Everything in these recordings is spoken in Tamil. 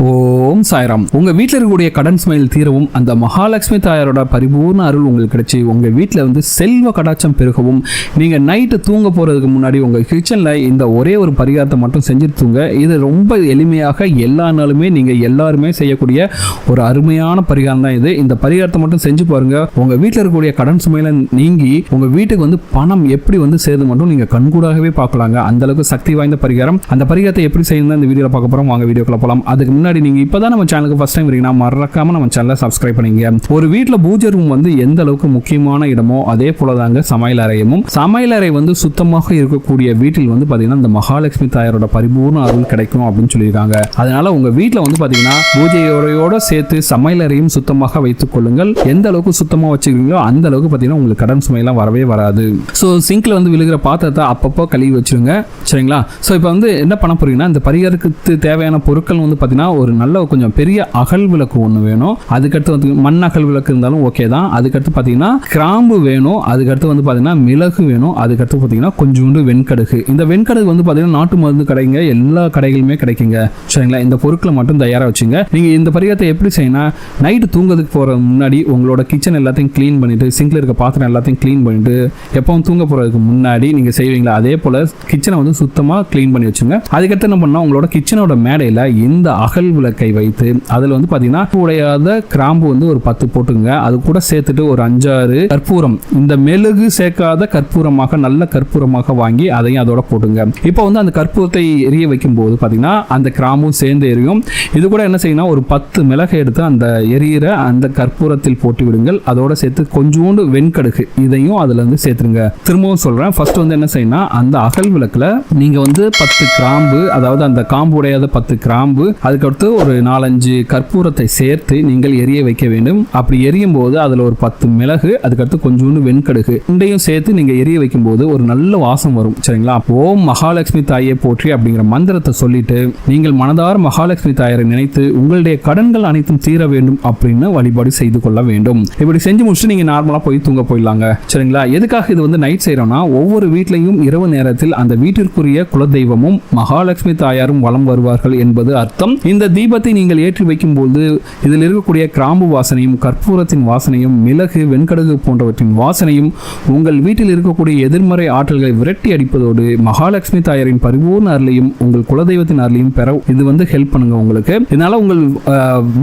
ஓம் சாய்ராம். உங்க வீட்டில் இருக்கக்கூடிய கடன் சுமையில் தீரவும் அந்த மகாலட்சுமி தாயாரோட பரிபூர்ண அருள் உங்களுக்கு கிடைச்சி உங்க வீட்டில் வந்து செல்வ கடாட்சம் பெருகவும் நீங்க நைட்டு தூங்க போறதுக்கு முன்னாடி உங்க கிச்சன்ல இந்த ஒரே ஒரு பரிகாரத்தை மட்டும் செஞ்சுட்டு தூங்க. இது ரொம்ப எளிமையாக எல்லா நாளுமே நீங்க எல்லாருமே செய்யக்கூடிய ஒரு அருமையான பரிகாரம் தான் இது. இந்த பரிகாரத்தை மட்டும் செஞ்சு பாருங்க. உங்க வீட்டில் இருக்கக்கூடிய கடன் சுமையில நீங்கி உங்க வீட்டுக்கு வந்து பணம் எப்படி வந்து சேருது மட்டும் நீங்க கண்கூடாகவே பார்க்கலாங்க. அந்த அளவுக்கு சக்தி வாய்ந்த பரிகாரம். அந்த பரிகாரத்தை எப்படி செய்யணும் இந்த வீடியோல பார்க்க போறோம். வாங்க வீடியோக்குள்ள போலாம். அதுக்கு முன்னாடி நீங்க இப்பதான் நம்ம சேனலுக்கு ஃபர்ஸ்ட் டைம் வரீங்கன்னா மறக்காம நம்ம சேனலை சப்ஸ்கிரைப் பண்ணிங்க. ஒரு வீட்டுல பூஜை ரூம் வந்து எந்த அளவுக்கு முக்கியமான இடமோ அதே போலதாங்க சமையல் அறையும். சமையல் அறை வந்து சுத்தமாக இருக்கக்கூடிய வீட்டில் வந்து பாத்தீங்கன்னா இந்த மகாலட்சுமி தாயாரோட பரிபூர்ண அருள் கிடைக்கும் அப்படின்னு சொல்லியிருக்காங்க. அதனால உங்க வீட்டுல வந்து பாத்தீங்கன்னா பூஜையோட சேர்த்து சமையல் அறையும் சுத்தமாக வைத்துக் கொள்ளுங்கள். எந்த அளவுக்கு சுத்தமா வச்சுக்கிறீங்களோ அந்த அளவுக்கு பாத்தீங்கன்னா உங்களுக்கு கடன் சுமையெல்லாம் வரவே வராது. ஸோ சிங்க்ல வந்து விழுகிற பாத்திரத்தை அப்பப்போ கழுவி வச்சிருங்க. சரிங்களா? ஸோ இப்போ வந்து என்ன பண்ண போறீங்கன்னா இந்த பரிகாரத்துக்கு தேவையான பொருட்கள் வந்து பாத்தீங்கன்னா ஒரு நல்ல கொஞ்சம் பெரிய அகல் விளக்கு ஒன்று வேணும். அதுக்கடுத்து வந்து மண் அகல் விளக்கு இருந்தாலும் ஓகே தான். அதுக்கடுத்து பார்த்தீங்கன்னா கிராம்பு வேணும். அதுக்கடுத்து வந்து பார்த்தீங்கன்னா மிளகு வேணும். அதுக்கடுத்து பார்த்தீங்கன்னா கொஞ்சோண்டு வெண்கடுகு. இந்த வெண்கடுகு வந்து பார்த்தீங்கன்னா நாட்டு மருந்து கடைங்க எல்லா கடைகளுமே கிடைக்குங்க. சரிங்களா? இந்த பொருட்களை மட்டும் தயாராக வச்சுங்க. நீங்கள் இந்த பரிகாரத்தை எப்படி செய்யணும், நைட்டு தூங்குறதுக்கு போகிற முன்னாடி உங்களோட கிச்சன் எல்லாத்தையும் க்ளீன் பண்ணிட்டு சிங்கில் இருக்க பாத்திரம் எல்லாத்தையும் க்ளீன் பண்ணிட்டு எப்பவும் தூங்க போகிறதுக்கு முன்னாடி நீங்கள் செய்வீங்களா அதே போல் கிச்சனை வந்து சுத்தமாக க்ளீன் பண்ணி வச்சுங்க. அதுக்கடுத்து என்ன பண்ணால் உங்களோட கிச்சனோட மேடையில் இந்த அகல் விளக்கை வைத்து அதில் வந்து பார்த்தீங்கன்னா உடையாத கிராம்பு வந்து ஒரு 10 போட்டுங்க. அது கூட சேர்த்துட்டு ஒரு 5-6 கற்பூரம், இந்த மெழுகு சேர்க்காத கற்பூரமாக நல்ல கற்பூரமாக வாங்கி அதையும் அதோட போட்டுங்க. இப்போ வந்து அந்த கற்பூரத்தை எரிய வைக்கும் போது பார்த்தீங்கன்னா அந்த கிராம்பும் சேர்ந்து எரியும். இது கூட என்ன செய்யணும், ஒரு 10 மிளகு எடுத்து அந்த எரியிற அந்த கற்பூரத்தில் போட்டு விடுங்கள். அதோட சேர்த்து கொஞ்சோண்டு வெண்கடுகு இதையும் அதுல இருந்து சேர்த்துருங்க. திரும்பவும் சொல்றேன், ஃபர்ஸ்ட் வந்து என்ன செய்யணும், அந்த அகல் விளக்குல நீங்க வந்து 10 கிராம்பு, அதாவது அந்த காம்பு உடையாத 10 கிராம்பு, அதுக்கடுத்து ஒரு 4-5 கற்பூரத்தை சேர்த்து நீங்கள் எரிய வைக்க வேண்டும். அப்படி எரியும் போது அதுல ஒரு 10 மிளகு, அதுக்கடுத்து கொஞ்சோண்டு வெண்கடுகு இண்டையும் சேர்த்து நீங்க எரிய வைக்கும் போது ஒரு நல்ல வாசம் வரும். சரிங்களா? ஓம் மகாலட்சுமி தாயை போற்றி அப்படிங்கிற மந்திரத்தை சொல்லிட்டு நீங்கள் மனதார மகாலட்சுமி தாயரை நினைத்து உங்களுடைய கடன்கள் அனைத்தும் தீர வேண்டும் அப்படின்னு வழிபாடு செய்து கொள்ள வேண்டும். இப்படி செஞ்சு முடிச்சுட்டு நீங்க நார்மலா போய் தூங்க போயிடலாங்க. சரிங்களா? எதுக்காக இது வந்து நைட் செய்யறோம்னா, ஒவ்வொரு வீட்லையும் இரவு நேரத்தில் அந்த வீட்டிற்குரிய குலதெய்வமும் மகாலட்சுமி தாயாரும் வலம் வருவார்கள் என்பது அர்த்தம். இந்த தீபத்தை நீங்கள் ஏற்றி வைக்கும் போது இதில் இருக்கக்கூடிய கிராம்பு வாசனையும் கற்பூரத்தின் வாசனையும் மிளகு வெண்கடுகு போன்றவற்றின் வாசனையும் உங்கள் வீட்டில் இருக்கக்கூடிய எதிர்மறை ஆற்றல்களை விரட்டி அடிப்பதோடு மகாலட்சுமி தாயாரின் பரிபூர்ண அருளையும் உங்கள் குலதெய்வத்தின் அருளையும் பெற இது வந்து ஹெல்ப் பண்ணுங்க உங்களுக்கு. இதனால உங்கள்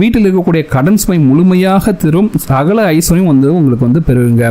வீட்டில் இருக்கக்கூடிய கடன் சுமை முழுமையாக தரும், சகல ஐஸ்வர்யம் வந்து உங்களுக்கு வந்து பெறுங்க.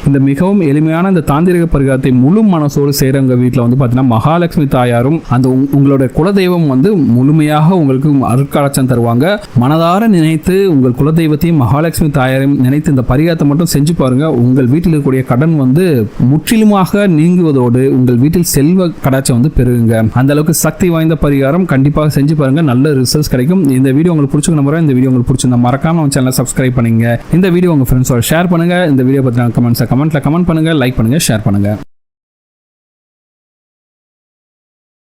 இந்த மிகவும் எளிமையான இந்த தாந்திரிக பரிகாரத்தை முழு மனசோடு செய்கிறவங்க வீட்டில் வந்து பார்த்தீங்கன்னா மகாலட்சுமி தாயாரும் அந்த உங்களுடைய குலதெய்வம் வந்து முழுமையாக உங்களுக்கு அருட்காட்சம் தருவாங்க. மனதார நினைத்து உங்கள் குலதெய்வத்தையும் மகாலட்சுமி தாயாரையும் நினைத்து இந்த பரிகாரத்தை மட்டும் செஞ்சு பாருங்க. உங்கள் வீட்டில் இருக்கக்கூடிய கடன் வந்து முற்றிலுமாக நீங்குவதோடு உங்கள் வீட்டில் செல்வ கடாட்சம் வந்து பெறுங்க. அந்த அளவுக்கு சக்தி வாய்ந்த பரிகாரம். கண்டிப்பாக செஞ்சு பாருங்க, நல்ல ரிசல்ட்ஸ் கிடைக்கும். இந்த வீடியோ உங்களுக்கு பிடிச்சிருக்க நம்புறேன். இந்த வீடியோ உங்களுக்கு பிடிச்சிருந்தா மறக்காம நம்ம சேனலை சப்ஸ்கிரைப் பண்ணுங்க. இந்த வீடியோ உங்க ஃப்ரெண்ட்ஸோட ஷேர் பண்ணுங்க. இந்த வீடியோ பத்தின கமெண்ட்ல கமெண்ட் பண்ணுங்க, லைக் பண்ணுங்க, ஷேர் பண்ணுங்க.